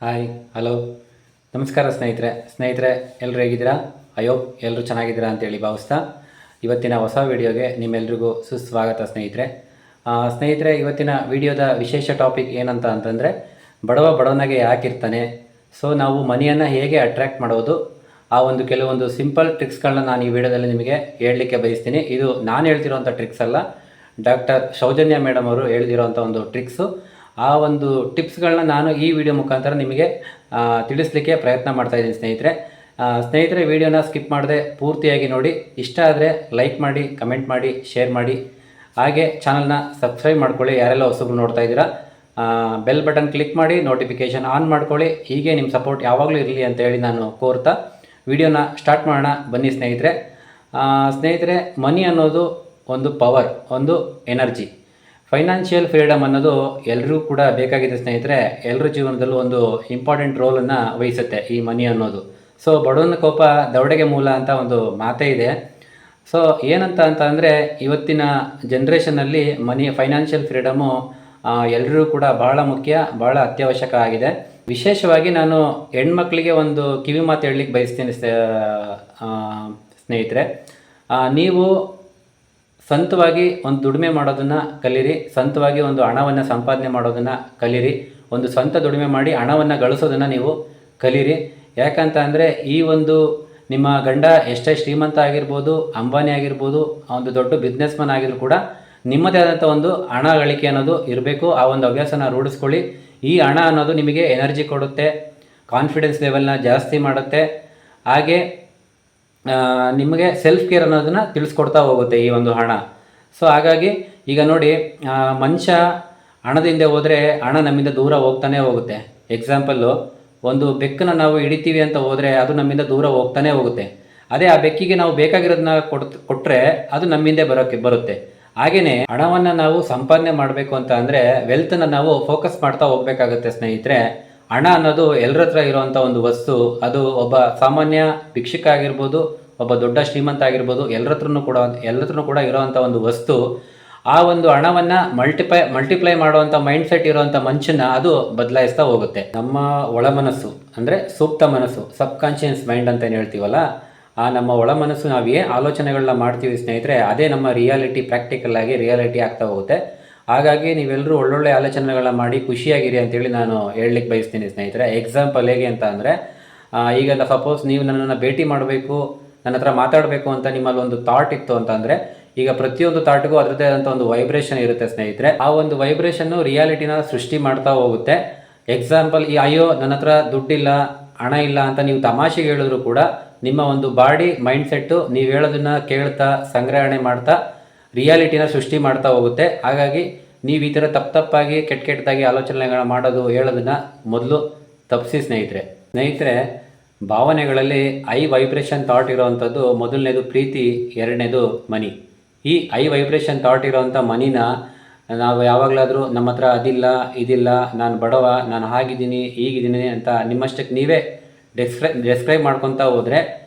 Hi, hello, ನಮಸ್ಕಾರ ಸ್ನೇಹಿತರೆ ಎಲ್ಲರೂ ಹೇಗಿದ್ದೀರಾ? ಎಲ್ಲರೂ ಚೆನ್ನಾಗಿದ್ದೀರಾ ಅಂತೇಳಿ ಭಾವಿಸ್ತಾ ಇವತ್ತಿನ ಹೊಸ ವಿಡಿಯೋಗೆ ನಿಮ್ಮೆಲ್ರಿಗೂ ಸುಸ್ವಾಗತ ಸ್ನೇಹಿತರೆ. ಇವತ್ತಿನ ವಿಡಿಯೋದ ವಿಶೇಷ ಟಾಪಿಕ್ ಏನಂತ ಅಂತಂದರೆ ಬಡವನಾಗೆ ಯಾಕಿರ್ತಾನೆ, ಸೊ ನಾವು ಮನಿಯನ್ನು ಹೇಗೆ ಅಟ್ರ್ಯಾಕ್ಟ್ ಮಾಡೋದು, ಆ ಒಂದು ಕೆಲವೊಂದು ಸಿಂಪಲ್ ಟ್ರಿಕ್ಸ್ಗಳನ್ನ ನಾನು ಈ ವಿಡಿಯೋದಲ್ಲಿ ನಿಮಗೆ ಹೇಳಲಿಕ್ಕೆ ಬಯಸ್ತೀನಿ. ಇದು ನಾನು ಹೇಳ್ತಿರೋಂಥ ಟ್ರಿಕ್ಸ್ ಅಲ್ಲ, ಡಾಕ್ಟರ್ ಸೌಜನ್ಯ ಮೇಡಮ್ ಅವರು ಹೇಳ್ತಿರೋಂಥ ಒಂದು ಟ್ರಿಕ್ಸು. ಆ ಒಂದು ಟಿಪ್ಸ್ಗಳನ್ನ ನಾನು ಈ ವಿಡಿಯೋ ಮುಖಾಂತರ ನಿಮಗೆ ತಿಳಿಸ್ಲಿಕ್ಕೆ ಪ್ರಯತ್ನ ಮಾಡ್ತಾಯಿದ್ದೀನಿ ಸ್ನೇಹಿತರೆ. ವಿಡಿಯೋನ ಸ್ಕಿಪ್ ಮಾಡದೆ ಪೂರ್ತಿಯಾಗಿ ನೋಡಿ. ಇಷ್ಟ ಆದರೆ ಲೈಕ್ ಮಾಡಿ, ಕಮೆಂಟ್ ಮಾಡಿ, ಶೇರ್ ಮಾಡಿ, ಹಾಗೆ ಚಾನಲ್ನ ಸಬ್ಸ್ಕ್ರೈಬ್ ಮಾಡ್ಕೊಳ್ಳಿ. ಯಾರೆಲ್ಲ ಹೊಸಬ್ರು ನೋಡ್ತಾ ಇದ್ದೀರಾ, ಬೆಲ್ ಬಟನ್ ಕ್ಲಿಕ್ ಮಾಡಿ ನೋಟಿಫಿಕೇಷನ್ ಆನ್ ಮಾಡ್ಕೊಳ್ಳಿ. ಹೀಗೆ ನಿಮ್ಮ ಸಪೋರ್ಟ್ ಯಾವಾಗಲೂ ಇರಲಿ ಅಂತ ಹೇಳಿ ನಾನು ಕೋರ್ತಾ ವಿಡಿಯೋನ ಸ್ಟಾರ್ಟ್ ಮಾಡೋಣ ಬನ್ನಿ ಸ್ನೇಹಿತರೆ. ಮನಿ ಅನ್ನೋದು ಒಂದು ಪವರ್, ಒಂದು ಎನರ್ಜಿ. ಫೈನಾನ್ಷಿಯಲ್ ಫ್ರೀಡಮ್ ಅನ್ನೋದು ಎಲ್ಲರೂ ಕೂಡ ಬೇಕಾಗಿದೆ ಸ್ನೇಹಿತರೆ. ಎಲ್ಲರ ಜೀವನದಲ್ಲೂ ಒಂದು ಇಂಪಾರ್ಟೆಂಟ್ ರೋಲನ್ನು ವಹಿಸುತ್ತೆ ಈ ಮನಿ ಅನ್ನೋದು. ಸೊ ಬಡವನ ಕೋಪ ದವಡೆಗೆ ಮೂಲ ಅಂತ ಒಂದು ಮಾತೇ ಇದೆ. ಸೊ ಏನಂತ ಅಂದರೆ ಇವತ್ತಿನ ಜನ್ರೇಷನ್ನಲ್ಲಿ ಫೈನಾನ್ಷಿಯಲ್ ಫ್ರೀಡಮು ಎಲ್ಲರೂ ಕೂಡ ಬಹಳ ಮುಖ್ಯ, ಬಹಳ ಅತ್ಯವಶ್ಯಕ ಆಗಿದೆ. ವಿಶೇಷವಾಗಿ ನಾನು ಹೆಣ್ಮಕ್ಳಿಗೆ ಒಂದು ಕಿವಿ ಮಾತು ಹೇಳಲಿಕ್ಕೆ ಬಯಸ್ತೀನಿ ಸ್ನೇಹಿತರೆ. ನೀವು ಸ್ವಂತವಾಗಿ ಒಂದು ದುಡಿಮೆ ಮಾಡೋದನ್ನು ಕಲೀರಿ, ಸ್ವಂತವಾಗಿ ಒಂದು ಹಣವನ್ನು ಸಂಪಾದನೆ ಮಾಡೋದನ್ನು ಕಲೀರಿ, ಒಂದು ಸ್ವಂತ ದುಡಿಮೆ ಮಾಡಿ ಹಣವನ್ನು ಗಳಿಸೋದನ್ನು ನೀವು ಕಲೀರಿ. ಯಾಕಂತ ಅಂದರೆ ಈ ಒಂದು ನಿಮ್ಮ ಗಂಡ ಎಷ್ಟೇ ಶ್ರೀಮಂತ ಆಗಿರ್ಬೋದು, ಅಂಬಾನಿ ಆಗಿರ್ಬೋದು, ಒಂದು ದೊಡ್ಡ ಬಿಸ್ನೆಸ್ ಮ್ಯಾನ್ ಆಗಿದ್ರು ಕೂಡ ನಿಮ್ಮದೇ ಆದಂಥ ಒಂದು ಹಣ ಗಳಿಕೆ ಅನ್ನೋದು ಇರಬೇಕು. ಆ ಒಂದು ಹವ್ಯಾಸನ ರೂಢಿಸ್ಕೊಳ್ಳಿ. ಈ ಹಣ ಅನ್ನೋದು ನಿಮಗೆ ಎನರ್ಜಿ ಕೊಡುತ್ತೆ, ಕಾನ್ಫಿಡೆನ್ಸ್ ಲೆವೆಲ್ನ ಜಾಸ್ತಿ ಮಾಡುತ್ತೆ, ಹಾಗೆ ನಿಮಗೆ ಸೆಲ್ಫ್ ಕೇರ್ ಅನ್ನೋದನ್ನು ತಿಳಿಸ್ಕೊಡ್ತಾ ಹೋಗುತ್ತೆ ಈ ಒಂದು ಹಣ. ಸೊ ಹಾಗಾಗಿ ಈಗ ನೋಡಿ, ಮನುಷ್ಯ ಹಣದಿಂದ ಹೋದರೆ ಹಣ ನಮ್ಮಿಂದ ದೂರ ಹೋಗ್ತಾನೆ ಹೋಗುತ್ತೆ. ಎಕ್ಸಾಂಪಲ್ಲು, ಒಂದು ಬೆಕ್ಕನ್ನು ನಾವು ಹಿಡಿತೀವಿ ಅಂತ ಹೋದರೆ ಅದು ನಮ್ಮಿಂದ ದೂರ ಹೋಗ್ತಾನೆ ಹೋಗುತ್ತೆ. ಅದೇ ಆ ಬೆಕ್ಕಿಗೆ ನಾವು ಬೇಕಾಗಿರೋದನ್ನ ಕೊಟ್ಟರೆ ಅದು ನಮ್ಮಿಂದ ಬರುತ್ತೆ. ಹಾಗೆಯೇ ಹಣವನ್ನು ನಾವು ಸಂಪಾದನೆ ಮಾಡಬೇಕು ಅಂತ ಅಂದರೆ ವೆಲ್ತನ್ನು ನಾವು ಫೋಕಸ್ ಮಾಡ್ತಾ ಹೋಗ್ಬೇಕಾಗುತ್ತೆ ಸ್ನೇಹಿತರೆ. ಹಣ ಅನ್ನೋದು ಎಲ್ಲರ ಹತ್ರ ಇರುವಂಥ ಒಂದು ವಸ್ತು. ಅದು ಒಬ್ಬ ಸಾಮಾನ್ಯ ಭಿಕ್ಷುಕ ಆಗಿರ್ಬೋದು, ಒಬ್ಬ ದೊಡ್ಡ ಶ್ರೀಮಂತ ಆಗಿರ್ಬೋದು, ಎಲ್ಲರ ಹತ್ರನೂ ಕೂಡ ಇರೋವಂಥ ಒಂದು ವಸ್ತು. ಆ ಒಂದು ಹಣವನ್ನು ಮಲ್ಟಿಪ್ಲೈ ಮಾಡುವಂಥ ಮೈಂಡ್ಸೆಟ್ ಇರುವಂಥ ಮನುಷ್ಯನ ಅದು ಬದಲಾಯಿಸ್ತಾ ಹೋಗುತ್ತೆ. ನಮ್ಮ ಒಳ ಮನಸ್ಸು ಅಂದರೆ ಸೂಕ್ತ ಮನಸ್ಸು, ಸಬ್ ಕಾನ್ಷಿಯಸ್ ಮೈಂಡ್ ಅಂತ ಏನು ಹೇಳ್ತೀವಲ್ಲ, ಆ ನಮ್ಮ ಒಳ ಮನಸ್ಸು ನಾವು ಏನು ಆಲೋಚನೆಗಳನ್ನ ಮಾಡ್ತೀವಿ ಸ್ನೇಹಿತರೆ, ಅದೇ ನಮ್ಮ ಪ್ರಾಕ್ಟಿಕಲ್ ಆಗಿ ರಿಯಾಲಿಟಿ ಆಗ್ತಾ ಹೋಗುತ್ತೆ. ಹಾಗಾಗಿ ನೀವೆಲ್ಲರೂ ಒಳ್ಳೊಳ್ಳೆ ಆಲೋಚನೆಗಳನ್ನ ಮಾಡಿ ಖುಷಿಯಾಗಿರಿ ಅಂತೇಳಿ ನಾನು ಹೇಳಲಿಕ್ಕೆ ಬಯಸ್ತೀನಿ ಸ್ನೇಹಿತರೆ. ಎಕ್ಸಾಂಪಲ್ ಹೇಗೆ ಅಂತ ಅಂದರೆ, ಈಗೆಲ್ಲ ಸಪೋಸ್ ನೀವು ನನ್ನನ್ನು ಭೇಟಿ ಮಾಡಬೇಕು, ನನ್ನ ಹತ್ರ ಮಾತಾಡಬೇಕು ಅಂತ ನಿಮ್ಮಲ್ಲಿ ಒಂದು ಥಾಟ್ ಇತ್ತು ಅಂತಂದರೆ, ಈಗ ಪ್ರತಿಯೊಂದು ಥಾಟ್ಗೂ ಅದರದ್ದೇ ಆದಂಥ ಒಂದು ವೈಬ್ರೇಷನ್ ಇರುತ್ತೆ ಸ್ನೇಹಿತರೆ. ಆ ಒಂದು ವೈಬ್ರೇಷನ್ನು ರಿಯಾಲಿಟಿನ ಸೃಷ್ಟಿ ಮಾಡ್ತಾ ಹೋಗುತ್ತೆ. ಎಕ್ಸಾಂಪಲ್, ಅಯ್ಯೋ ನನ್ನ ಹತ್ರ ದುಡ್ಡಿಲ್ಲ, ಹಣ ಇಲ್ಲ ಅಂತ ನೀವು ತಮಾಷೆಗೆ ಹೇಳಿದ್ರು ಕೂಡ ನಿಮ್ಮ ಒಂದು ಬಾಡಿ ಮೈಂಡ್ಸೆಟ್ಟು ನೀವು ಹೇಳೋದನ್ನು ಕೇಳ್ತಾ ಸಂಗ್ರಹಣೆ ಮಾಡ್ತಾ ರಿಯಾಲಿಟಿನ ಸೃಷ್ಟಿ ಮಾಡ್ತಾ ಹೋಗುತ್ತೆ. ಹಾಗಾಗಿ ನೀವು ಈ ಥರ ತಪ್ಪಾಗಿ ಕೆಟ್ಟದಾಗಿ ಆಲೋಚನೆಗಳನ್ನ ಮಾಡೋದು, ಹೇಳೋದನ್ನು ಮೊದಲು ತಪ್ಪಿಸಿ ಸ್ನೇಹಿತರೆ. ಭಾವನೆಗಳಲ್ಲಿ ವೈಬ್ರೇಷನ್ ಥಾಟ್ ಇರೋವಂಥದ್ದು ಮೊದಲನೇದು ಪ್ರೀತಿ, ಎರಡನೇದು ಮನಿ. ಈ ವೈಬ್ರೇಷನ್ ಥಾಟ್ ಇರೋವಂಥ ಮನಿನ ನಾವು ಯಾವಾಗಲಾದರೂ ನಮ್ಮ ಹತ್ರ ಇದಿಲ್ಲ, ನಾನು ಬಡವ, ನಾನು ಹಾಗಿದ್ದೀನಿ ಹೀಗಿದ್ದೀನಿ ಅಂತ ನಿಮ್ಮಷ್ಟಕ್ಕೆ ನೀವೇ ಡೆಸ್ಕ್ರೈಬ್ ಮಾಡ್ಕೊತಾ ಹೋದರೆ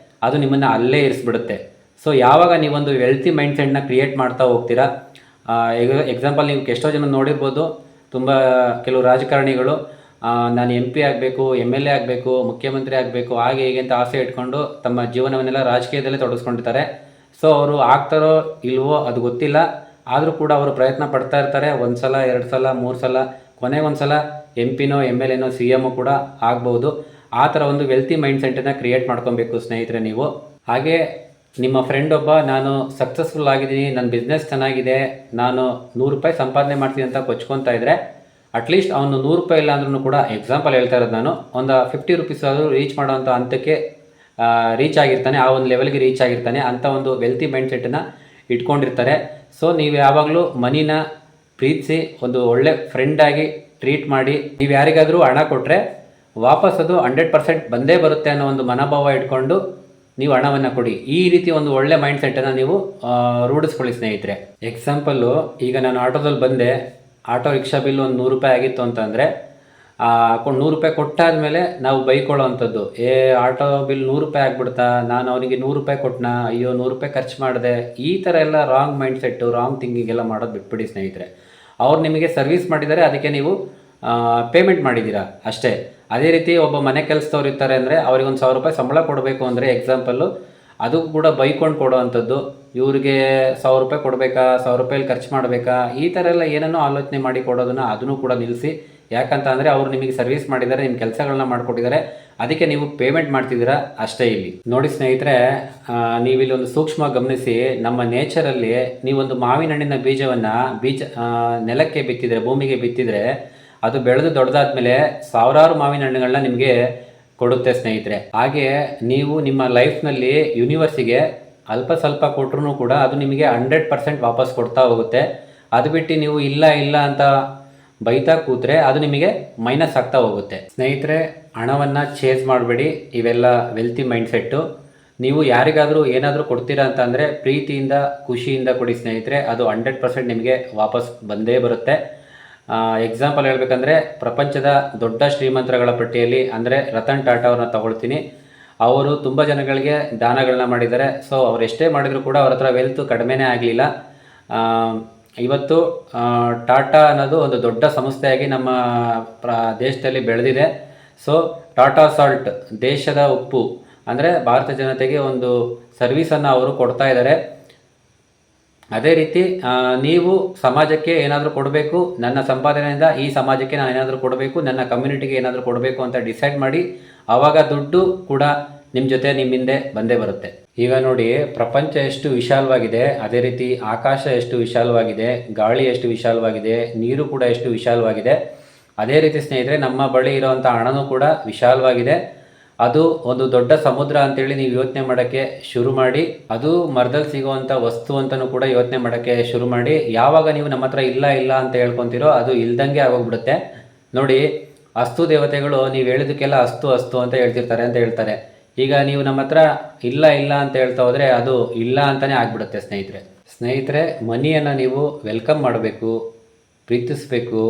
ಅದು ನಿಮ್ಮನ್ನು ಅಲ್ಲೇ ಇರಿಸ್ಬಿಡುತ್ತೆ. ಸೊ ಯಾವಾಗ ನೀವೊಂದು ವೆಲ್ತಿ ಮೈಂಡ್ಸೆಟ್ನ ಕ್ರಿಯೇಟ್ ಮಾಡ್ತಾ ಹೋಗ್ತೀರಾ, ಎಕ್ಸಾಂಪಲ್ ನೀವು ಎಷ್ಟೋ ಜನ ನೋಡಿರ್ಬೋದು, ತುಂಬ ಕೆಲವು ರಾಜಕಾರಣಿಗಳು ನಾನು MP ಆಗಬೇಕು, MLA ಆಗಬೇಕು, ಮುಖ್ಯಮಂತ್ರಿ ಆಗಬೇಕು, ಹಾಗೆ ಹೀಗೆ ಅಂತ ಆಸೆ ಇಟ್ಕೊಂಡು ತಮ್ಮ ಜೀವನವನ್ನೆಲ್ಲ ರಾಜಕೀಯದಲ್ಲೇ ತೊಡಗಿಸ್ಕೊಂಡಿರ್ತಾರೆ. ಸೊ ಅವರು ಆಗ್ತಾರೋ ಇಲ್ವೋ ಅದು ಗೊತ್ತಿಲ್ಲ, ಆದರೂ ಕೂಡ ಅವರು ಪ್ರಯತ್ನ ಪಡ್ತಾ ಇರ್ತಾರೆ. 1 ಸಲ 2 ಸಲ 3 ಸಲ, ಕೊನೆಗೊಂದು ಸಲ MP-ನೋ MLA-ನೋ CM ಕೂಡ ಆಗ್ಬೋದು. ಆ ಥರ ಒಂದು ವೆಲ್ತಿ ಮೈಂಡ್ಸೆಟ್ಟನ್ನು ಕ್ರಿಯೇಟ್ ಮಾಡ್ಕೊಬೇಕು ಸ್ನೇಹಿತರೆ ನೀವು. ಹಾಗೆ ನಿಮ್ಮ ಫ್ರೆಂಡ್ ಒಬ್ಬ, ನಾನು ಸಕ್ಸಸ್ಫುಲ್ ಆಗಿದ್ದೀನಿ, ನನ್ನ ಬಿಸ್ನೆಸ್ ಚೆನ್ನಾಗಿದೆ, ನಾನು 100 ರೂಪಾಯಿ ಸಂಪಾದನೆ ಮಾಡ್ತೀನಿ ಅಂತ ಕೊಚ್ಕೊತಾ ಇದ್ದರೆ, ಅಟ್ಲೀಸ್ಟ್ ಅವನು 100 ರೂಪಾಯಿ ಇಲ್ಲ ಅಂದ್ರೂ ಕೂಡ, ಎಕ್ಸಾಂಪಲ್ ಹೇಳ್ತಾ ಇರೋದು ನಾನು, ಒಂದು 50 ರೂಪೀಸ್ ಆದರೂ ರೀಚ್ ಮಾಡೋವಂಥ ಹಂತಕ್ಕೆ ರೀಚ್ ಆಗಿರ್ತಾನೆ, ಆ ಒಂದು ಲೆವೆಲ್ಗೆ ರೀಚ್ ಆಗಿರ್ತಾನೆ ಅಂತ ಒಂದು ವೆಲ್ತಿ ಮೈಂಡ್ಸೆಟ್ಟನ್ನು ಇಟ್ಕೊಂಡಿರ್ತಾರೆ. ಸೊ ನೀವು ಯಾವಾಗಲೂ ಮನಿನ ಪ್ರೀತಿಸಿ ಒಂದು ಒಳ್ಳೆ ಫ್ರೆಂಡಾಗಿ ಟ್ರೀಟ್ ಮಾಡಿ, ನೀವು ಯಾರಿಗಾದರೂ ಹಣ ಕೊಟ್ಟರೆ ವಾಪಸ್ ಅದು 100% ಬಂದೇ ಬರುತ್ತೆ ಅನ್ನೋ ಒಂದು ಮನೋಭಾವ ಇಟ್ಕೊಂಡು ನೀವು ಹಣವನ್ನು ಕೊಡಿ. ಈ ರೀತಿ ಒಂದು ಒಳ್ಳೆ ಮೈಂಡ್ಸೆಟ್ಟನ್ನು ನೀವು ರೂಢಿಸ್ಕೊಳ್ಳಿ ಸ್ನೇಹಿತರೆ. ಎಕ್ಸಾಂಪಲ್ಲು, ಈಗ ನಾನು ಆಟೋದಲ್ಲಿ ಬಂದೆ, ಆಟೋ ರಿಕ್ಷಾ ಬಿಲ್ ಒಂದು 100 ರೂಪಾಯಿ ಆಗಿತ್ತು ಅಂತಂದರೆ, 100 ರೂಪಾಯಿ ಕೊಟ್ಟಾದಮೇಲೆ ನಾವು ಬೈಕೊಳ್ಳೋವಂಥದ್ದು, ಆಟೋ ಬಿಲ್ 100 ರೂಪಾಯಿ ಆಗಿಬಿಡ್ತಾ, ನಾನು ಅವನಿಗೆ 100 ರೂಪಾಯಿ ಕೊಟ್ಟನ, ಅಯ್ಯೋ 100 ರೂಪಾಯಿ ಖರ್ಚು ಮಾಡಿದೆ, ಈ ಥರ ಎಲ್ಲ ರಾಂಗ್ ಮೈಂಡ್ಸೆಟ್ಟು, ರಾಂಗ್ ಥಿಂಕಿಂಗ್ ಎಲ್ಲ ಮಾಡೋದು ಬಿಟ್ಬಿಡಿ ಸ್ನೇಹಿತರೆ. ಅವ್ರು ನಿಮಗೆ ಸರ್ವಿಸ್ ಮಾಡಿದ್ದಾರೆ, ಅದಕ್ಕೆ ನೀವು ಪೇಮೆಂಟ್ ಮಾಡಿದ್ದೀರಾ ಅಷ್ಟೇ. ಅದೇ ರೀತಿ ಒಬ್ಬ ಮನೆ ಕೆಲಸದವ್ರು ಇರ್ತಾರೆ ಅಂದರೆ ಅವ್ರಿಗೆ ಒಂದು 1000 ರೂಪಾಯಿ ಸಂಬಳ ಕೊಡಬೇಕು ಅಂದರೆ ಎಕ್ಸಾಂಪಲ್ಲು ಅದು ಕೂಡ ಬೈಕೊಂಡು ಕೊಡೋ ಅಂಥದ್ದು. ಇವ್ರಿಗೆ 1000 ರೂಪಾಯಿ ಕೊಡಬೇಕಾ, 1000 ರೂಪಾಯಲ್ಲಿ ಖರ್ಚು ಮಾಡಬೇಕಾ, ಈ ಥರ ಎಲ್ಲ ಏನೇನೋ ಆಲೋಚನೆ ಮಾಡಿ ಕೊಡೋದನ್ನು ಅದನ್ನು ಕೂಡ ನಿಲ್ಲಿಸಿ. ಯಾಕಂತ ಅಂದರೆ ಅವ್ರು ನಿಮಗೆ ಸರ್ವಿಸ್ ಮಾಡಿದ್ದಾರೆ, ನಿಮ್ಮ ಕೆಲಸಗಳನ್ನ ಮಾಡಿಕೊಟ್ಟಿದ್ದಾರೆ, ಅದಕ್ಕೆ ನೀವು ಪೇಮೆಂಟ್ ಮಾಡ್ತಿದ್ದೀರಾ ಅಷ್ಟೇ. ಇಲ್ಲಿ ನೋಡಿ ಸ್ನೇಹಿತರೆ, ನೀವಿಲ್ಲಿ ಒಂದು ಸೂಕ್ಷ್ಮ ಗಮನಿಸಿ. ನಮ್ಮ ನೇಚರಲ್ಲಿ ನೀವೊಂದು ಮಾವಿನ ಹಣ್ಣಿನ ಬೀಜವನ್ನು ನೆಲಕ್ಕೆ ಬಿತ್ತಿದರೆ, ಭೂಮಿಗೆ ಬಿತ್ತಿದರೆ, ಅದು ಬೆಳೆದು ದೊಡ್ಡದಾದ್ಮೇಲೆ ಸಾವಿರಾರು ಮಾವಿನ ಹಣ್ಣುಗಳನ್ನ ನಿಮಗೆ ಕೊಡುತ್ತೆ ಸ್ನೇಹಿತರೆ. ಹಾಗೆ ನೀವು ನಿಮ್ಮ ಲೈಫ್ನಲ್ಲಿ ಯೂನಿವರ್ಸಿಗೆ ಅಲ್ಪ ಸ್ವಲ್ಪ ಕೊಟ್ಟರು ಕೂಡ ಅದು ನಿಮಗೆ 100% ವಾಪಸ್ ಕೊಡ್ತಾ ಹೋಗುತ್ತೆ. ಅದು ಬಿಟ್ಟು ನೀವು ಇಲ್ಲ ಇಲ್ಲ ಅಂತ ಬೈತಾ ಕೂತ್ರೆ ಅದು ನಿಮಗೆ ಮೈನಸ್ ಆಗ್ತಾ ಹೋಗುತ್ತೆ. ಸ್ನೇಹಿತರೆ, ಹಣವನ್ನು ಚೇಸ್ ಮಾಡಬೇಡಿ. ಇವೆಲ್ಲ ವೆಲ್ತಿ ಮೈಂಡ್ಸೆಟ್ಟು. ನೀವು ಯಾರಿಗಾದರೂ ಏನಾದರೂ ಕೊಡ್ತೀರಾ ಅಂತ ಅಂದರೆ ಪ್ರೀತಿಯಿಂದ ಖುಷಿಯಿಂದ ಕೊಡಿ ಸ್ನೇಹಿತರೆ. ಅದು 100% ನಿಮಗೆ ವಾಪಸ್ ಬಂದೇ ಬರುತ್ತೆ. ಎಕ್ಸಾಂಪಲ್ ಹೇಳಬೇಕಂದ್ರೆ, ಪ್ರಪಂಚದ ದೊಡ್ಡ ಶ್ರೀಮಂತರುಗಳ ಪಟ್ಟಿಯಲ್ಲಿ ಅಂದರೆ ರತನ್ ಟಾಟಾ ಅವ್ರನ್ನ ತಗೊಳ್ತೀನಿ. ಅವರು ತುಂಬ ಜನಗಳಿಗೆ ದಾನಗಳನ್ನ ಮಾಡಿದ್ದಾರೆ. ಸೊ ಅವ್ರು ಎಷ್ಟೇ ಮಾಡಿದರೂ ಕೂಡ ಅವ್ರ ಹತ್ರ ವೆಲ್ತು ಕಡಿಮೆನೇ ಆಗಲಿಲ್ಲ. ಇವತ್ತು ಟಾಟಾ ಅನ್ನೋದು ಒಂದು ದೊಡ್ಡ ಸಂಸ್ಥೆಯಾಗಿ ನಮ್ಮ ದೇಶದಲ್ಲಿ ಬೆಳೆದಿದೆ. ಸೊ ಟಾಟಾ ಸಾಲ್ಟ್, ದೇಶದ ಉಪ್ಪು ಅಂದರೆ ಭಾರತ ಜನತೆಗೆ ಒಂದು ಸರ್ವಿಸನ್ನು ಅವರು ಕೊಡ್ತಾ ಇದ್ದಾರೆ. ಅದೇ ರೀತಿ ನೀವು ಸಮಾಜಕ್ಕೆ ಏನಾದರೂ ಕೊಡಬೇಕು, ನನ್ನ ಸಂಪಾದನೆಯಿಂದ ಈ ಸಮಾಜಕ್ಕೆ ನಾನು ಏನಾದರೂ ಕೊಡಬೇಕು, ನನ್ನ ಕಮ್ಯುನಿಟಿಗೆ ಏನಾದರೂ ಕೊಡಬೇಕು ಅಂತ ಡಿಸೈಡ್ ಮಾಡಿ, ಆವಾಗ ದುಡ್ಡು ಕೂಡ ನಿಮ್ಮ ಜೊತೆ ನಿಮ್ಮ ಹಿಂದೆ ಬಂದೇ ಬರುತ್ತೆ. ಈಗ ನೋಡಿ, ಪ್ರಪಂಚ ಎಷ್ಟು ವಿಶಾಲವಾಗಿದೆ, ಅದೇ ರೀತಿ ಆಕಾಶ ಎಷ್ಟು ವಿಶಾಲವಾಗಿದೆ, ಗಾಳಿ ಎಷ್ಟು ವಿಶಾಲವಾಗಿದೆ, ನೀರು ಕೂಡ ಎಷ್ಟು ವಿಶಾಲವಾಗಿದೆ. ಅದೇ ರೀತಿ ಸ್ನೇಹಿತರೆ, ನಮ್ಮ ಬಳಿ ಇರುವಂಥ ಹಣನೂ ಕೂಡ ವಿಶಾಲವಾಗಿದೆ. ಅದು ಒಂದು ದೊಡ್ಡ ಸಮುದ್ರ ಅಂತೇಳಿ ನೀವು ಯೋಚನೆ ಮಾಡೋಕ್ಕೆ ಶುರು ಮಾಡಿ. ಅದು ಮರದಲ್ಲಿ ಸಿಗುವಂಥ ವಸ್ತು ಅಂತಲೂ ಕೂಡ ಯೋಚನೆ ಮಾಡೋಕ್ಕೆ ಶುರು ಮಾಡಿ. ಯಾವಾಗ ನೀವು ನಮ್ಮ ಹತ್ರ ಇಲ್ಲ ಇಲ್ಲ ಅಂತ ಹೇಳ್ಕೊತೀರೋ ಅದು ಇಲ್ದಂಗೆ ಆಗೋಗ್ಬಿಡುತ್ತೆ. ನೋಡಿ, ಅಸ್ತು ದೇವತೆಗಳು ನೀವು ಹೇಳಿದಕ್ಕೆಲ್ಲ ಅಸ್ತು ಅಸ್ತು ಅಂತ ಹೇಳ್ತಾರೆ. ಈಗ ನೀವು ನಮ್ಮ ಹತ್ರ ಇಲ್ಲ ಇಲ್ಲ ಅಂತ ಹೇಳ್ತಾ ಹೋದರೆ ಅದು ಇಲ್ಲ ಅಂತಲೇ ಆಗ್ಬಿಡುತ್ತೆ ಸ್ನೇಹಿತರೆ. ಮನಿಯನ್ನು ನೀವು ವೆಲ್ಕಮ್ ಮಾಡಬೇಕು, ಪ್ರೀತಿಸಬೇಕು,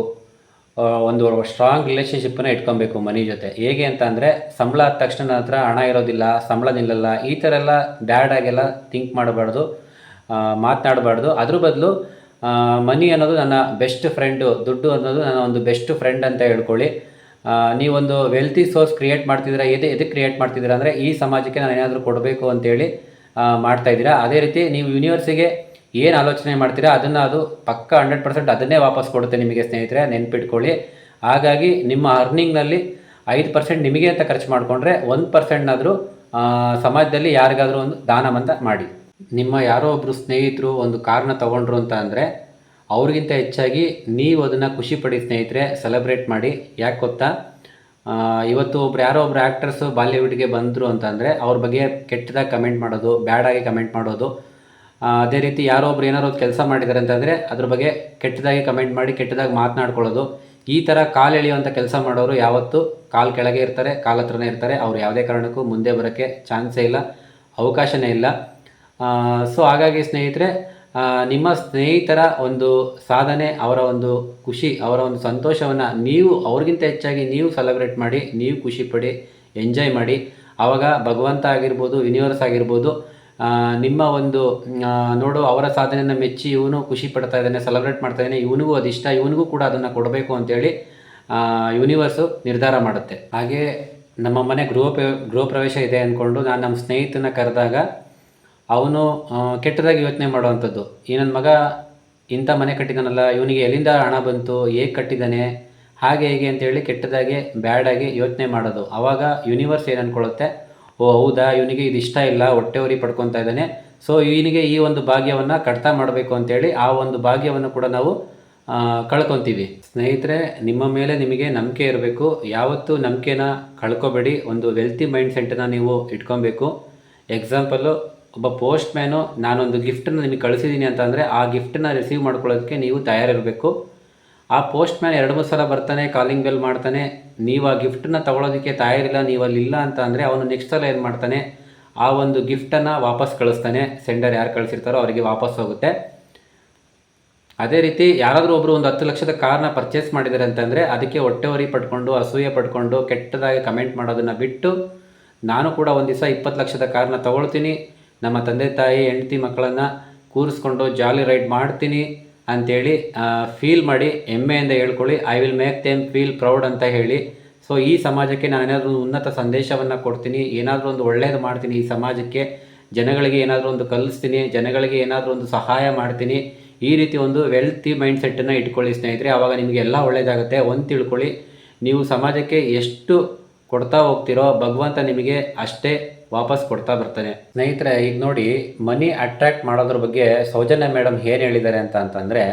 ಒಂದು ಸ್ಟ್ರಾಂಗ್ ರಿಲೇಷನ್ಶಿಪ್ಪನ್ನು ಇಟ್ಕೊಬೇಕು ಮನಿ ಜೊತೆ. ಹೇಗೆ ಅಂತ ಅಂದರೆ, ಸಂಬಳ ಆದ ತಕ್ಷಣ ನನ್ನ ಹತ್ರ ಹಣ ಇರೋದಿಲ್ಲ, ಸಂಬಳ ನಿಲ್ಲಲ್ಲ, ಈ ಥರ ಎಲ್ಲ ಬ್ಯಾಡಾಗೆಲ್ಲ ಥಿಂಕ್ ಮಾಡಬಾರ್ದು, ಮಾತನಾಡಬಾರ್ದು. ಅದ್ರ ಬದಲು ಮನಿ ಅನ್ನೋದು ನನ್ನ ಬೆಸ್ಟ್ ಫ್ರೆಂಡು, ದುಡ್ಡು ಅನ್ನೋದು ನನ್ನ ಒಂದು ಬೆಸ್ಟ್ ಫ್ರೆಂಡ್ ಅಂತ ಹೇಳ್ಕೊಳ್ಳಿ. ನೀವೊಂದು ವೆಲ್ತಿ ಸೋರ್ಸ್ ಕ್ರಿಯೇಟ್ ಮಾಡ್ತಿದ್ದೀರಾ. ಎದಕ್ಕೆ ಕ್ರಿಯೇಟ್ ಮಾಡ್ತಿದ್ದೀರಾ ಅಂದರೆ, ಈ ಸಮಾಜಕ್ಕೆ ನಾನು ಏನಾದರೂ ಕೊಡಬೇಕು ಅಂತೇಳಿ ಮಾಡ್ತಾಯಿದ್ದೀರಾ. ಅದೇ ರೀತಿ ನೀವು ಯೂನಿವರ್ಸಿಗೆ ಏನು ಆಲೋಚನೆ ಮಾಡ್ತೀರಾ ಅದನ್ನು ಅದು ಪಕ್ಕ 100% ಅದನ್ನೇ ವಾಪಸ್ ಕೊಡುತ್ತೆ ನಿಮಗೆ ಸ್ನೇಹಿತರೆ, ನೆನ್ಪಿಟ್ಕೊಳ್ಳಿ. ಹಾಗಾಗಿ ನಿಮ್ಮ ಅರ್ನಿಂಗ್ನಲ್ಲಿ 5% ನಿಮಗೆ ಅಂತ ಖರ್ಚು ಮಾಡಿಕೊಂಡ್ರೆ 1%ನಾದರೂ ಸಮಾಜದಲ್ಲಿ ಯಾರಿಗಾದರೂ ಒಂದು ದಾನವಂತ ಮಾಡಿ. ನಿಮ್ಮ ಯಾರೋ ಒಬ್ಬರು ಸ್ನೇಹಿತರು ಒಂದು ಕಾರ್ನ ತೊಗೊಂಡ್ರು ಅಂತ ಅಂದರೆ ಅವ್ರಿಗಿಂತ ಹೆಚ್ಚಾಗಿ ನೀವು ಅದನ್ನು ಖುಷಿ ಪಡಿ ಸ್ನೇಹಿತರೆ, ಸೆಲೆಬ್ರೇಟ್ ಮಾಡಿ. ಯಾಕೆ ಗೊತ್ತಾ, ಇವತ್ತು ಯಾರೋ ಒಬ್ರು ಆ್ಯಕ್ಟರ್ಸು ಬಾಲಿವುಡ್ಗೆ ಬಂದರು ಅಂತಂದರೆ ಅವ್ರ ಬಗ್ಗೆ ಕೆಟ್ಟದಾಗಿ ಕಮೆಂಟ್ ಮಾಡೋದು, ಬ್ಯಾಡಾಗಿ ಕಮೆಂಟ್ ಮಾಡೋದು. ಅದೇ ರೀತಿ ಯಾರೋ ಒಬ್ರು ಏನಾರೋ ಕೆಲಸ ಮಾಡಿದ್ದಾರೆ ಅಂತಂದರೆ ಅದ್ರ ಬಗ್ಗೆ ಕೆಟ್ಟದಾಗಿ ಕಮೆಂಟ್ ಮಾಡಿ, ಕೆಟ್ಟದಾಗಿ ಮಾತನಾಡ್ಕೊಳ್ಳೋದು. ಈ ಥರ ಕಾಲು ಎಳೆಯುವಂಥ ಕೆಲಸ ಮಾಡೋರು ಯಾವತ್ತೂ ಕಾಲು ಕೆಳಗೆ ಇರ್ತಾರೆ, ಕಾಲು ಹತ್ರನೇ ಇರ್ತಾರೆ. ಅವ್ರು ಯಾವುದೇ ಕಾರಣಕ್ಕೂ ಮುಂದೆ ಬರೋಕ್ಕೆ ಚಾನ್ಸೇ ಇಲ್ಲ, ಅವಕಾಶನೇ ಇಲ್ಲ. ಸೊ ಹಾಗಾಗಿ ಸ್ನೇಹಿತರೆ, ನಿಮ್ಮ ಸ್ನೇಹಿತರ ಒಂದು ಸಾಧನೆ, ಅವರ ಒಂದು ಖುಷಿ, ಅವರ ಒಂದು ಸಂತೋಷವನ್ನು ನೀವು ಅವ್ರಿಗಿಂತ ಹೆಚ್ಚಾಗಿ ನೀವು ಸೆಲೆಬ್ರೇಟ್ ಮಾಡಿ, ನೀವು ಖುಷಿ ಪಡಿ, ಎಂಜಾಯ್ ಮಾಡಿ. ಆವಾಗ ಭಗವಂತ ಆಗಿರ್ಬೋದು, ಯೂನಿವರ್ಸ್ ಆಗಿರ್ಬೋದು, ನಿಮ್ಮ ಒಂದು ನೋಡು ಅವರ ಸಾಧನೆಯನ್ನು ಮೆಚ್ಚಿ ಇವನು ಖುಷಿ ಪಡ್ತಾ ಇದ್ದಾನೆ, ಸೆಲೆಬ್ರೇಟ್ ಮಾಡ್ತಾ ಇದ್ದಾನೆ, ಇವನಿಗೂ ಅದಿಷ್ಟ, ಇವನಿಗೂ ಕೂಡ ಅದನ್ನು ಕೊಡಬೇಕು ಅಂತೇಳಿ ಯೂನಿವರ್ಸು ನಿರ್ಧಾರ ಮಾಡುತ್ತೆ. ಹಾಗೆ ನಮ್ಮ ಮನೆ ಗೃಹ ಪ್ರವೇಶ ಇದೆ ಅಂದ್ಕೊಂಡು ನಾನು ನಮ್ಮ ಸ್ನೇಹಿತನ ಕರೆದಾಗ ಅವನು ಕೆಟ್ಟದಾಗಿ ಯೋಚನೆ ಮಾಡುವಂಥದ್ದು. ಈ ನನ್ನ ಮಗ ಇಂಥ ಮನೆ ಕಟ್ಟಿದ್ದಾನಲ್ಲ, ಇವನಿಗೆ ಎಲ್ಲಿಂದ ಹಣ ಬಂತು, ಹೇಗೆ ಕಟ್ಟಿದ್ದಾನೆ, ಹಾಗೆ ಹೇಗೆ ಅಂತೇಳಿ ಕೆಟ್ಟದಾಗಿ ಬ್ಯಾಡಾಗಿ ಯೋಚನೆ ಮಾಡೋದು. ಆವಾಗ ಯೂನಿವರ್ಸ್ ಏನು ಅಂದ್ಕೊಳ್ಳುತ್ತೆ, ಓ ಹೌದಾ, ಇವನಿಗೆ ಇದು ಇಷ್ಟ ಇಲ್ಲ, ಹೊಟ್ಟೆ ಉರಿ ಪಡ್ಕೊತಾ ಇದ್ದಾನೆ, ಸೊ ಇವನಿಗೆ ಈ ಒಂದು ಭಾಗ್ಯವನ್ನು ಕಡಿತ ಮಾಡಬೇಕು ಅಂತೇಳಿ ಆ ಒಂದು ಭಾಗ್ಯವನ್ನು ಕೂಡ ನಾವು ಕಳ್ಕೊತೀವಿ. ಸ್ನೇಹಿತರೆ, ನಿಮ್ಮ ಮೇಲೆ ನಿಮಗೆ ನಂಬಿಕೆ ಇರಬೇಕು. ಯಾವತ್ತೂ ನಂಬಿಕೆನ ಕಳ್ಕೊಬೇಡಿ. ಒಂದು ವೆಲ್ತಿ ಮೈಂಡ್ ಸೆಟ್ಟನ್ನು ನೀವು ಇಟ್ಕೊಬೇಕು. ಎಕ್ಸಾಂಪಲ್ಲು, ಒಬ್ಬ ಪೋಸ್ಟ್ ಮ್ಯಾನು ನಾನೊಂದು ಗಿಫ್ಟನ್ನು ನಿಮಗೆ ಕಳಿಸಿದ್ದೀನಿ ಅಂತಂದರೆ ಆ ಗಿಫ್ಟನ್ನು ರಿಸೀವ್ ಮಾಡ್ಕೊಳ್ಳೋದಕ್ಕೆ ನೀವು ತಯಾರಿರಬೇಕು. ಆ ಪೋಸ್ಟ್ ಮ್ಯಾನ್ 2-3 ಸಲ ಬರ್ತಾನೆ, ಕಾಲಿಂಗ್ ಬೆಲ್ ಮಾಡ್ತಾನೆ, ನೀವು ಆ ಗಿಫ್ಟನ್ನು ತೊಗೊಳೋದಕ್ಕೆ ತಯಾರಿಲ್ಲ, ನೀವು ಅಲ್ಲಿಲ್ಲ ಅಂತ ಅಂದರೆ ಅವನು ನೆಕ್ಸ್ಟ್ ಸಲ ಏನು ಮಾಡ್ತಾನೆ, ಆ ಒಂದು ಗಿಫ್ಟನ್ನು ವಾಪಸ್ ಕಳಿಸ್ತಾನೆ. ಸೆಂಡರ್ ಯಾರು ಕಳಿಸಿರ್ತಾರೋ ಅವರಿಗೆ ವಾಪಸ್ ಹೋಗುತ್ತೆ. ಅದೇ ರೀತಿ ಯಾರಾದರೂ ಒಬ್ಬರು ಒಂದು 10 ಲಕ್ಷದ ಕಾರ್ನ ಪರ್ಚೇಸ್ ಮಾಡಿದ್ದಾರೆ ಅಂತಂದರೆ ಅದಕ್ಕೆ ಹೊಟ್ಟೆವರಿ ಪಡ್ಕೊಂಡು, ಅಸೂಯೆ ಪಡ್ಕೊಂಡು, ಕೆಟ್ಟದಾಗಿ ಕಮೆಂಟ್ ಮಾಡೋದನ್ನು ಬಿಟ್ಟು, ನಾನು ಕೂಡ ಒಂದು ದಿವಸ 20 ಲಕ್ಷದ ಕಾರ್ನ ತೊಗೊಳ್ತೀನಿ, ನಮ್ಮ ತಂದೆ ತಾಯಿ ಹೆಂಡತಿ ಮಕ್ಕಳನ್ನು ಕೂರಿಸ್ಕೊಂಡು ಜಾಲಿ ರೈಡ್ ಮಾಡ್ತೀನಿ ಅಂಥೇಳಿ ಫೀಲ್ ಮಾಡಿ ಹೆಮ್ಮೆಯಿಂದ ಹೇಳ್ಕೊಳ್ಳಿ. I will make them feel proud ಅಂತ ಹೇಳಿ. ಸೊ ಈ ಸಮಾಜಕ್ಕೆ ನಾನು ಏನಾದರೂ ಉನ್ನತ ಸಂದೇಶವನ್ನು ಕೊಡ್ತೀನಿ, ಏನಾದರೂ ಒಂದು ಒಳ್ಳೆಯದು ಮಾಡ್ತೀನಿ ಈ ಸಮಾಜಕ್ಕೆ, ಜನಗಳಿಗೆ ಏನಾದರೂ ಒಂದು ಕಲಿಸ್ತೀನಿ, ಜನಗಳಿಗೆ ಏನಾದರೂ ಒಂದು ಸಹಾಯ ಮಾಡ್ತೀನಿ, ಈ ರೀತಿ ಒಂದು ವೆಲ್ತಿ ಮೈಂಡ್ಸೆಟ್ಟನ್ನು ಇಟ್ಕೊಳ್ಳಿ ಸ್ನೇಹಿತರೆ. ಆವಾಗ ನಿಮಗೆ ಎಲ್ಲ ಒಳ್ಳೆಯದಾಗುತ್ತೆ. ಒಂದು ತಿಳ್ಕೊಳ್ಳಿ, ನೀವು ಸಮಾಜಕ್ಕೆ ಎಷ್ಟು ಕೊಡ್ತಾ ಹೋಗ್ತಿರೋ ಭಗವಂತ ನಿಮಗೆ ಅಷ್ಟೇ ವಾಪಸ್ ಕೊಡ್ತಾ ಬರ್ತಾನೆ. ಸ್ನೇಹಿತರೆ, ಈಗ ನೋಡಿ, ಮನಿ ಅಟ್ರ್ಯಾಕ್ಟ್ ಮಾಡೋದ್ರ ಬಗ್ಗೆ ಸೌಜನ್ಯ ಮೇಡಮ್ ಏನು ಹೇಳಿದ್ದಾರೆ ಅಂತಂದರೆ,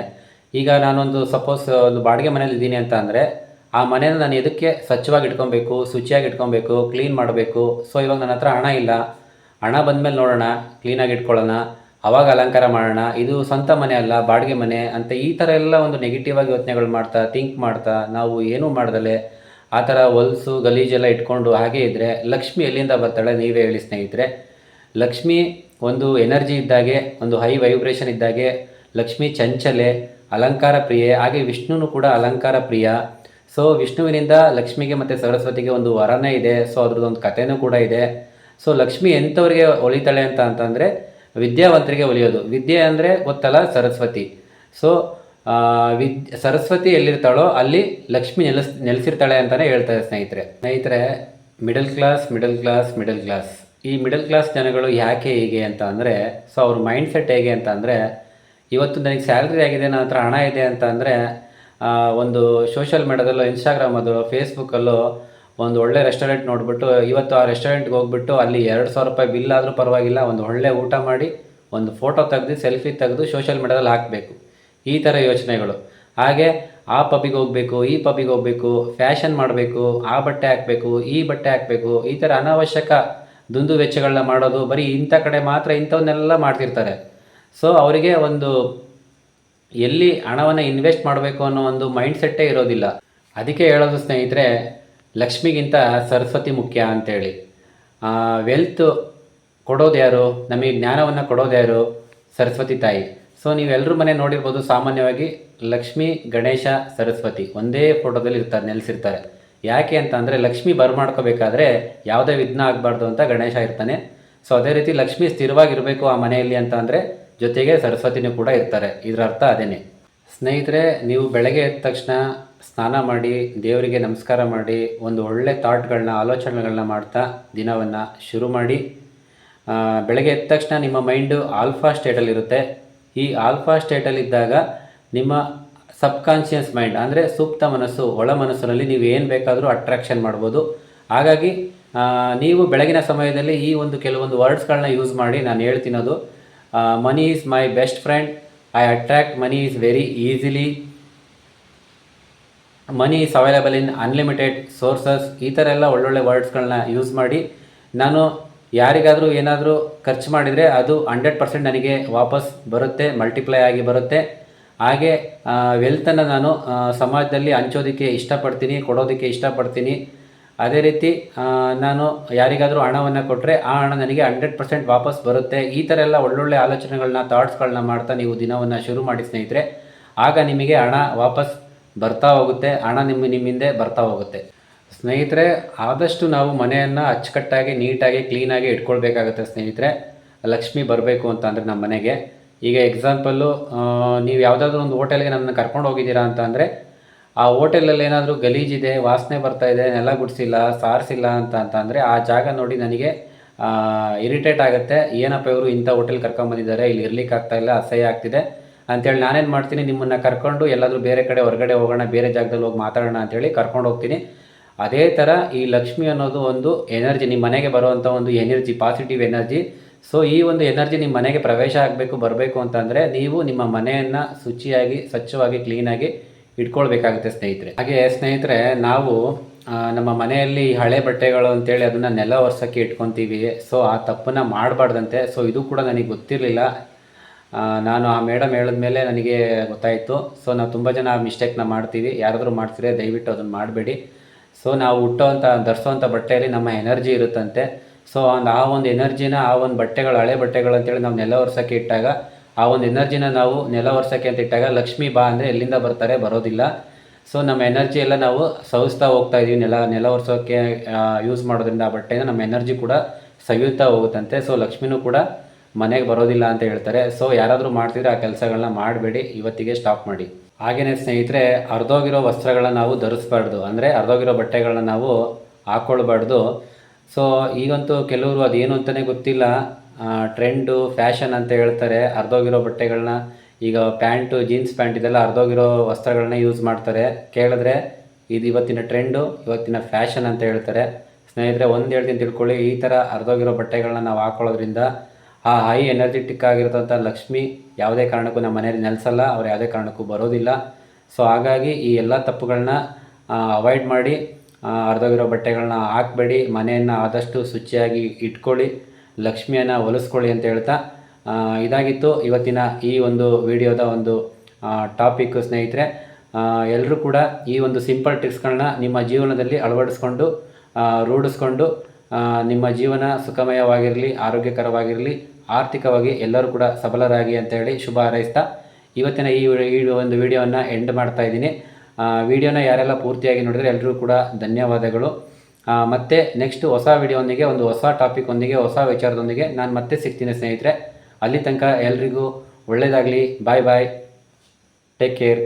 ಈಗ ನಾನೊಂದು ಸಪೋಸ್ ಒಂದು ಬಾಡಿಗೆ ಮನೇಲಿ ಇದ್ದೀನಿ ಅಂತ ಅಂದರೆ, ಆ ಮನೇನ ನಾನು ಎದಕ್ಕೆ ಸ್ವಚ್ಛವಾಗಿ ಇಟ್ಕೊಬೇಕು, ಶುಚಿಯಾಗಿ ಇಟ್ಕೊಬೇಕು, ಕ್ಲೀನ್ ಮಾಡಬೇಕು. ಸೊ ಇವಾಗ ನನ್ನ ಹತ್ರ ಹಣ ಇಲ್ಲ, ಹಣ ಬಂದಮೇಲೆ ನೋಡೋಣ, ಕ್ಲೀನಾಗಿ ಇಟ್ಕೊಳ್ಳೋಣ, ಅವಾಗ ಅಲಂಕಾರ ಮಾಡೋಣ, ಇದು ಸ್ವಂತ ಮನೆ ಅಲ್ಲ ಬಾಡಿಗೆ ಮನೆ ಅಂತ ಈ ಥರ ಎಲ್ಲ ಒಂದು ನೆಗೆಟಿವ್ ಆಗಿ ಯೋಚನೆಗಳು ಮಾಡ್ತಾ ಥಿಂಕ್ ಮಾಡ್ತಾ ನಾವು ಏನೂ ಮಾಡ್ದಲೆ ಆ ಥರ ಹೊಲಸು ಗಲೀಜೆಲ್ಲ ಇಟ್ಕೊಂಡು ಹಾಗೆ ಇದ್ದರೆ ಲಕ್ಷ್ಮಿ ಎಲ್ಲಿಂದ ಬರ್ತಾಳೆ ನೀವೇ ಹೇಳಿ ಸ್ನೇಹಿತರೆ. ಲಕ್ಷ್ಮಿ ಒಂದು ಎನರ್ಜಿ ಇದ್ದಾಗೆ, ಒಂದು ಹೈ ವೈಬ್ರೇಷನ್ ಇದ್ದಾಗೆ. ಲಕ್ಷ್ಮಿ ಚಂಚಲೆ, ಅಲಂಕಾರ ಪ್ರಿಯೆ. ಹಾಗೆ ವಿಷ್ಣುನು ಕೂಡ ಅಲಂಕಾರ ಪ್ರಿಯ. ಸೊ ವಿಷ್ಣುವಿನಿಂದ ಲಕ್ಷ್ಮಿಗೆ ಮತ್ತು ಸರಸ್ವತಿಗೆ ಒಂದು ವರನೇ ಇದೆ. ಸೊ ಅದ್ರದ್ದೊಂದು ಕಥೆನೂ ಕೂಡ ಇದೆ. ಸೊ ಲಕ್ಷ್ಮಿ ಎಂಥವ್ರಿಗೆ ಒಲಿತಾಳೆ ಅಂತಂದರೆ ವಿದ್ಯಾವಂತರಿಗೆ ಒಲಿಯೋದು. ವಿದ್ಯೆ ಅಂದರೆ ಗೊತ್ತಲ್ಲ, ಸರಸ್ವತಿ. ಸೊ ಸರಸ್ವತಿ ಎಲ್ಲಿರ್ತಾಳೋ ಅಲ್ಲಿ ಲಕ್ಷ್ಮಿ ನೆಲೆಸಿರ್ತಾಳೆ ಅಂತಲೇ ಹೇಳ್ತಾರೆ ಸ್ನೇಹಿತರೆ. ಮಿಡಲ್ ಕ್ಲಾಸ್ ಈ ಮಿಡಲ್ ಕ್ಲಾಸ್ ಜನಗಳು ಯಾಕೆ ಹೀಗೆ ಅಂತ ಅಂದರೆ, ಸೊ ಅವ್ರ ಮೈಂಡ್ಸೆಟ್ ಹೇಗೆ ಅಂತ ಅಂದರೆ, ಇವತ್ತು ನನಗೆ ಸ್ಯಾಲ್ರಿ ಆಗಿದೆ, ನನ್ನ ಹತ್ರ ಹಣ ಇದೆ ಅಂತ ಅಂದರೆ, ಒಂದು ಸೋಷಿಯಲ್ ಮೀಡಿಯಾದಲ್ಲೋ, ಇನ್ಸ್ಟಾಗ್ರಾಮಲ್ಲೋ, ಫೇಸ್ಬುಕ್ಕಲ್ಲೋ ಒಂದು ಒಳ್ಳೆ ರೆಸ್ಟೋರೆಂಟ್ ನೋಡಿಬಿಟ್ಟು ಇವತ್ತು ಆ ರೆಸ್ಟೋರೆಂಟ್ಗೆ ಹೋಗ್ಬಿಟ್ಟು ಅಲ್ಲಿ 2,000 ರೂಪಾಯಿ ಬಿಲ್ ಆದರೂ ಪರವಾಗಿಲ್ಲ, ಒಂದು ಒಳ್ಳೆ ಊಟ ಮಾಡಿ ಒಂದು ಫೋಟೋ ತೆಗೆದು ಸೆಲ್ಫಿ ತೆಗೆದು ಸೋಷಿಯಲ್ ಮೀಡಿಯಾದಲ್ಲಿ ಹಾಕಬೇಕು. ಈ ಥರ ಯೋಚನೆಗಳು. ಹಾಗೆ ಆ ಪಬ್ಬಿಗೆ ಹೋಗಬೇಕು, ಈ ಪಬ್ಬಿಗೆ ಹೋಗಬೇಕು, ಫ್ಯಾಷನ್ ಮಾಡಬೇಕು, ಆ ಬಟ್ಟೆ ಹಾಕಬೇಕು, ಈ ಬಟ್ಟೆ ಹಾಕಬೇಕು, ಈ ಥರ ಅನಾವಶ್ಯಕ ದುಂದು ವೆಚ್ಚಗಳನ್ನ ಮಾಡೋದು, ಬರೀ ಇಂಥ ಕಡೆ ಮಾತ್ರ ಇಂಥವನ್ನೆಲ್ಲ ಮಾಡ್ತಿರ್ತಾರೆ. ಸೊ ಅವರಿಗೆ ಒಂದು ಎಲ್ಲಿ ಹಣವನ್ನು ಇನ್ವೆಸ್ಟ್ ಮಾಡಬೇಕು ಅನ್ನೋ ಒಂದು ಮೈಂಡ್ಸೆಟ್ಟೇ ಇರೋದಿಲ್ಲ. ಅದಕ್ಕೆ ಹೇಳೋದು ಸ್ನೇಹಿತರೆ, ಲಕ್ಷ್ಮಿಗಿಂತ ಸರಸ್ವತಿ ಮುಖ್ಯ ಅಂತೇಳಿ. ವೆಲ್ತ್ ಕೊಡೋದು ಯಾರು, ನಮಗೆ ಜ್ಞಾನವನ್ನು ಕೊಡೋದು ಯಾರು, ಸರಸ್ವತಿ ತಾಯಿ. ಸೊ ನೀವೆಲ್ಲರೂ ಮನೆ ನೋಡಿರ್ಬೋದು, ಸಾಮಾನ್ಯವಾಗಿ ಲಕ್ಷ್ಮಿ, ಗಣೇಶ, ಸರಸ್ವತಿ ಒಂದೇ ಫೋಟೋದಲ್ಲಿ ನೆಲೆಸಿರ್ತಾರೆ. ಯಾಕೆ ಅಂತ ಅಂದರೆ, ಲಕ್ಷ್ಮಿ ಬರ್ಮಾಡ್ಕೋಬೇಕಾದ್ರೆ ಯಾವುದೇ ವಿಘ್ನ ಆಗಬಾರ್ದು ಅಂತ ಗಣೇಶ ಇರ್ತಾನೆ. ಸೊ ಅದೇ ರೀತಿ ಲಕ್ಷ್ಮಿ ಸ್ಥಿರವಾಗಿರಬೇಕು ಆ ಮನೆಯಲ್ಲಿ ಅಂತ ಅಂದರೆ ಜೊತೆಗೆ ಸರಸ್ವತಿನೂ ಕೂಡ ಇರ್ತಾರೆ. ಇದರ ಅರ್ಥ ಅದೇನೆ ಸ್ನೇಹಿತರೆ. ನೀವು ಬೆಳಗ್ಗೆ ಎದ್ದ ತಕ್ಷಣ ಸ್ನಾನ ಮಾಡಿ, ದೇವರಿಗೆ ನಮಸ್ಕಾರ ಮಾಡಿ, ಒಂದು ಒಳ್ಳೆ ಥಾಟ್ಗಳನ್ನ, ಆಲೋಚನೆಗಳನ್ನ ಮಾಡ್ತಾ ದಿನವನ್ನು ಶುರು ಮಾಡಿ. ಬೆಳಗ್ಗೆ ಎದ್ದ ತಕ್ಷಣ ನಿಮ್ಮ ಮೈಂಡು ಆಲ್ಫಾ ಸ್ಟೇಟಲ್ಲಿರುತ್ತೆ. ಈ ಆಲ್ಫಾ ಸ್ಟೇಟಲ್ಲಿದ್ದಾಗ ನಿಮ್ಮ ಸಬ್ಕಾನ್ಷಿಯಸ್ ಮೈಂಡ್ ಅಂದರೆ ಸುಪ್ತ ಮನಸ್ಸು, ಒಳ ಮನಸ್ಸಿನಲ್ಲಿ ನೀವು ಏನು ಬೇಕಾದರೂ ಅಟ್ರಾಕ್ಷನ್ ಮಾಡ್ಬೋದು. ಹಾಗಾಗಿ ನೀವು ಬೆಳಗಿನ ಸಮಯದಲ್ಲಿ ಈ ಒಂದು ಕೆಲವೊಂದು ವರ್ಡ್ಸ್ಗಳನ್ನ ಯೂಸ್ ಮಾಡಿ. ನಾನು ಹೇಳ್ತಿನೋದು, money is my best friend, I attract money is very easily, money is available in unlimited sources. ಈ ಥರ ಎಲ್ಲ ಒಳ್ಳೊಳ್ಳೆ ವರ್ಡ್ಸ್ಗಳನ್ನ ಯೂಸ್ ಮಾಡಿ. ನಾನು ಯಾರಿಗಾದರೂ ಏನಾದರೂ ಖರ್ಚು ಮಾಡಿದರೆ ಅದು 100% ನನಗೆ ವಾಪಸ್ ಬರುತ್ತೆ, ಮಲ್ಟಿಪ್ಲೈ ಆಗಿ ಬರುತ್ತೆ. ಹಾಗೆ ವೆಲ್ತನ್ನು ನಾನು ಸಮಾಜದಲ್ಲಿ ಹಂಚೋದಕ್ಕೆ ಇಷ್ಟಪಡ್ತೀನಿ, ಕೊಡೋದಕ್ಕೆ ಇಷ್ಟಪಡ್ತೀನಿ. ಅದೇ ರೀತಿ ನಾನು ಯಾರಿಗಾದರೂ ಹಣವನ್ನು ಕೊಟ್ಟರೆ ಆ ಹಣ ನನಗೆ 100% ವಾಪಸ್ ಬರುತ್ತೆ. ಈ ಥರ ಎಲ್ಲ ಒಳ್ಳೊಳ್ಳೆ ಆಲೋಚನೆಗಳನ್ನ, ಥಾಟ್ಸ್ಗಳನ್ನ ಮಾಡ್ತಾ ನೀವು ದಿನವನ್ನು ಶುರು ಮಾಡಿ ಸ್ನೇಹಿತರೆ. ಆಗ ನಿಮಗೆ ಹಣ ವಾಪಸ್ ಬರ್ತಾ ಹೋಗುತ್ತೆ, ಹಣ ನಿಮ್ಮಿಂದೆ ಬರ್ತಾ ಹೋಗುತ್ತೆ. ಸ್ನೇಹಿತರೆ, ಆದಷ್ಟು ನಾವು ಮನೆಯನ್ನು ಅಚ್ಚುಕಟ್ಟಾಗಿ, ನೀಟಾಗಿ, ಕ್ಲೀನಾಗಿ ಇಟ್ಕೊಳ್ಬೇಕಾಗುತ್ತೆ ಸ್ನೇಹಿತರೆ. ಲಕ್ಷ್ಮಿ ಬರಬೇಕು ಅಂತ ಅಂದರೆ ನಮ್ಮ ಮನೆಗೆ. ಈಗ ಎಕ್ಸಾಂಪಲ್ಲು, ನೀವು ಯಾವುದಾದ್ರೂ ಒಂದು ಹೋಟೆಲ್ಗೆ ನನ್ನನ್ನು ಕರ್ಕೊಂಡು ಹೋಗಿದ್ದೀರಾ ಅಂತ ಅಂದರೆ, ಆ ಹೋಟೆಲಲ್ಲಿ ಏನಾದರೂ ಗಲೀಜಿದೆ, ವಾಸನೆ ಬರ್ತಾಯಿದೆ, ನೆಲ ಗುಡಿಸಿಲ್ಲ, ಸಾರಿಸಿಲ್ಲ ಅಂತ ಅಂದರೆ ಆ ಜಾಗ ನೋಡಿ ನನಗೆ ಇರಿಟೇಟ್ ಆಗುತ್ತೆ. ಏನಪ್ಪ ಇವರು ಇಂಥ ಹೋಟೆಲ್ ಕರ್ಕೊಂಬಂದಿದ್ದಾರೆ, ಇಲ್ಲಿ ಇರಲಿಕ್ಕಾಗ್ತಾಯಿಲ್ಲ, ಅಸಹ್ಯ ಆಗ್ತಿದೆ ಅಂಥೇಳಿ ನಾನೇನು ಮಾಡ್ತೀನಿ, ನಿಮ್ಮನ್ನು ಕರ್ಕೊಂಡು ಎಲ್ಲಾದರೂ ಬೇರೆ ಕಡೆ ಹೊರಗಡೆ ಹೋಗೋಣ, ಬೇರೆ ಜಾಗದಲ್ಲಿ ಹೋಗಿ ಮಾತಾಡೋಣ ಅಂಥೇಳಿ ಕರ್ಕೊಂಡು ಹೋಗ್ತೀನಿ. ಅದೇ ಥರ ಈ ಲಕ್ಷ್ಮಿ ಅನ್ನೋದು ಒಂದು ಎನರ್ಜಿ, ನಿಮ್ಮ ಮನೆಗೆ ಬರುವಂಥ ಒಂದು ಎನರ್ಜಿ, ಪಾಸಿಟಿವ್ ಎನರ್ಜಿ. ಸೊ ಈ ಒಂದು ಎನರ್ಜಿ ನಿಮ್ಮ ಮನೆಗೆ ಪ್ರವೇಶ ಆಗಬೇಕು, ಬರಬೇಕು ಅಂತಂದರೆ ನೀವು ನಿಮ್ಮ ಮನೆಯನ್ನು ಶುಚಿಯಾಗಿ, ಸ್ವಚ್ಛವಾಗಿ, ಕ್ಲೀನಾಗಿ ಇಟ್ಕೊಳ್ಬೇಕಾಗುತ್ತೆ ಸ್ನೇಹಿತರೆ. ಹಾಗೆ ಸ್ನೇಹಿತರೆ, ನಾವು ನಮ್ಮ ಮನೆಯಲ್ಲಿ ಹಳೆ ಬಟ್ಟೆಗಳು ಅಂತೇಳಿ ಅದನ್ನು ನೆಲ ಒರೆಸೋಕ್ಕೆ ಇಟ್ಕೊತೀವಿ. ಸೊ ಆ ತಪ್ಪನ್ನು ಮಾಡಬಾರ್ದಂತೆ. ಸೊ ಇದು ಕೂಡ ನನಗೆ ಗೊತ್ತಿರಲಿಲ್ಲ. ನಾನು ಆ ಮೇಡಮ್ ಹೇಳಿದ್ಮೇಲೆ ನನಗೆ ಗೊತ್ತಾಯಿತು. ಸೊ ನಾವು ತುಂಬ ಜನ ಆ ಮಿಸ್ಟೇಕ್ನ ಮಾಡ್ತೀವಿ. ಯಾರಾದರೂ ಮಾಡ್ತೀರಿ ದಯವಿಟ್ಟು ಅದನ್ನು ಮಾಡಬೇಡಿ. ಸೊ ನಾವು ಧರಿಸೋವಂಥ ಬಟ್ಟೆಯಲ್ಲಿ ನಮ್ಮ ಎನರ್ಜಿ ಇರುತ್ತಂತೆ. ಸೊ ಆ ಒಂದು ಎನರ್ಜಿನ, ಆ ಒಂದು ಬಟ್ಟೆಗಳು, ಹಳೆ ಬಟ್ಟೆಗಳು ಅಂತೇಳಿ ನಾವು ನೆಲ ಒರೆಸೋಕ್ಕೆ ಇಟ್ಟಾಗ, ಆ ಒಂದು ಎನರ್ಜಿನ ನಾವು ನೆಲ ಒರೆಸೋಕ್ಕೆ ಅಂತ ಇಟ್ಟಾಗ ಲಕ್ಷ್ಮಿ ಬಾ ಅಂದರೆ ಎಲ್ಲಿಂದ ಬರ್ತಾರೆ, ಬರೋದಿಲ್ಲ. ಸೊ ನಮ್ಮ ಎನರ್ಜಿ ಎಲ್ಲ ನಾವು ಸವಿಸ್ತಾ ಹೋಗ್ತಾ ಇದ್ದೀವಿ. ನೆಲ ಒರೆಸೋಕ್ಕೆ ಯೂಸ್ ಮಾಡೋದ್ರಿಂದ ಆ ಬಟ್ಟೆನ ನಮ್ಮ ಎನರ್ಜಿ ಕೂಡ ಸವಿಯುತ್ತಾ ಹೋಗುತ್ತಂತೆ. ಸೊ ಲಕ್ಷ್ಮಿನೂ ಕೂಡ ಮನೆಗೆ ಬರೋದಿಲ್ಲ ಅಂತ ಹೇಳ್ತಾರೆ. ಸೊ ಯಾರಾದರೂ ಮಾಡ್ತಿದ್ರೆ ಆ ಕೆಲಸಗಳನ್ನ ಮಾಡಬೇಡಿ, ಇವತ್ತಿಗೆ ಸ್ಟಾಪ್ ಮಾಡಿ. ಹಾಗೆಯೇ ಸ್ನೇಹಿತರೆ, ಹರಿದೋಗಿರೋ ವಸ್ತ್ರಗಳನ್ನ ನಾವು ಧರಿಸ್ಬಾರ್ದು, ಅಂದರೆ ಹರಿದೋಗಿರೋ ಬಟ್ಟೆಗಳನ್ನ ನಾವು ಹಾಕ್ಕೊಳ್ಬಾರ್ದು. ಸೊ ಈಗಂತೂ ಕೆಲವರು ಅದೇನು ಅಂತಲೇ ಗೊತ್ತಿಲ್ಲ, ಟ್ರೆಂಡು ಫ್ಯಾಷನ್ ಅಂತ ಹೇಳ್ತಾರೆ. ಹರಿದೋಗಿರೋ ಬಟ್ಟೆಗಳನ್ನ, ಈಗ ಪ್ಯಾಂಟು, ಜೀನ್ಸ್ ಪ್ಯಾಂಟ್ ಇದೆಲ್ಲ ಹರಿದೋಗಿರೋ ವಸ್ತ್ರಗಳನ್ನ ಯೂಸ್ ಮಾಡ್ತಾರೆ. ಕೇಳಿದ್ರೆ ಇದು ಇವತ್ತಿನ ಟ್ರೆಂಡು, ಇವತ್ತಿನ ಫ್ಯಾಷನ್ ಅಂತ ಹೇಳ್ತಾರೆ. ಸ್ನೇಹಿತರೆ, ಒಂದು ಹೇಳ್ತೀನಿ ತಿಳ್ಕೊಳ್ಳಿ, ಈ ಥರ ಹರಿದೋಗಿರೋ ಬಟ್ಟೆಗಳನ್ನ ನಾವು ಹಾಕ್ಕೊಳ್ಳೋದ್ರಿಂದ ಆ ಹೈ ಎನರ್ಜೆಟಿಕ್ ಆಗಿರೋಂಥ ಲಕ್ಷ್ಮಿ ಯಾವುದೇ ಕಾರಣಕ್ಕೂ ನಮ್ಮ ಮನೆಯಲ್ಲಿ ನೆಲೆಸಲ್ಲ, ಅವ್ರು ಯಾವುದೇ ಕಾರಣಕ್ಕೂ ಬರೋದಿಲ್ಲ. ಸೊ ಹಾಗಾಗಿ ಈ ಎಲ್ಲ ತಪ್ಪುಗಳನ್ನ ಅವಾಯ್ಡ್ ಮಾಡಿ, ಹರಿದೋಗಿರೋ ಬಟ್ಟೆಗಳನ್ನ ಹಾಕಬೇಡಿ, ಮನೆಯನ್ನು ಆದಷ್ಟು ಶುಚಿಯಾಗಿ ಇಟ್ಕೊಳ್ಳಿ, ಲಕ್ಷ್ಮಿಯನ್ನು ಒಲಿಸ್ಕೊಳ್ಳಿ ಅಂತ ಹೇಳ್ತಾ, ಇದಾಗಿತ್ತು ಇವತ್ತಿನ ಈ ಒಂದು ವಿಡಿಯೋದ ಒಂದು ಟಾಪಿಕ್ ಸ್ನೇಹಿತರೆ. ಎಲ್ಲರೂ ಕೂಡ ಈ ಒಂದು ಸಿಂಪಲ್ ಟ್ರಿಕ್ಸ್ಗಳನ್ನ ನಿಮ್ಮ ಜೀವನದಲ್ಲಿ ಅಳವಡಿಸ್ಕೊಂಡು ರೂಢಿಸ್ಕೊಂಡು ನಿಮ್ಮ ಜೀವನ ಸುಖಮಯವಾಗಿರಲಿ, ಆರೋಗ್ಯಕರವಾಗಿರಲಿ, ಆರ್ಥಿಕವಾಗಿ ಎಲ್ಲರೂ ಕೂಡ ಸಬಲರಾಗಿ ಅಂತ ಹೇಳಿ ಶುಭ ಹಾರೈಸ್ತಾ ಇವತ್ತಿನ ಈ ಒಂದು ವಿಡಿಯೋವನ್ನು ಎಂಡ್ ಮಾಡ್ತಾ ಇದ್ದೀನಿ. ವಿಡಿಯೋನ ಯಾರೆಲ್ಲ ಪೂರ್ತಿಯಾಗಿ ನೋಡಿದರೆ ಎಲ್ಲರೂ ಕೂಡ ಧನ್ಯವಾದಗಳು. ಮತ್ತು ನೆಕ್ಸ್ಟ್ ಹೊಸ ವಿಡಿಯೋದೊಂದಿಗೆ, ಒಂದು ಹೊಸ ಟಾಪಿಕ್ ಒಂದಿಗೆ, ಹೊಸ ವಿಚಾರದೊಂದಿಗೆ ನಾನು ಮತ್ತೆ ಸಿಗ್ತೀನಿ ಸ್ನೇಹಿತರೆ. ಅಲ್ಲಿ ತನಕ ಎಲ್ರಿಗೂ ಒಳ್ಳೆಯದಾಗಲಿ. ಬಾಯ್ ಬಾಯ್, ಟೇಕ್ ಕೇರ್.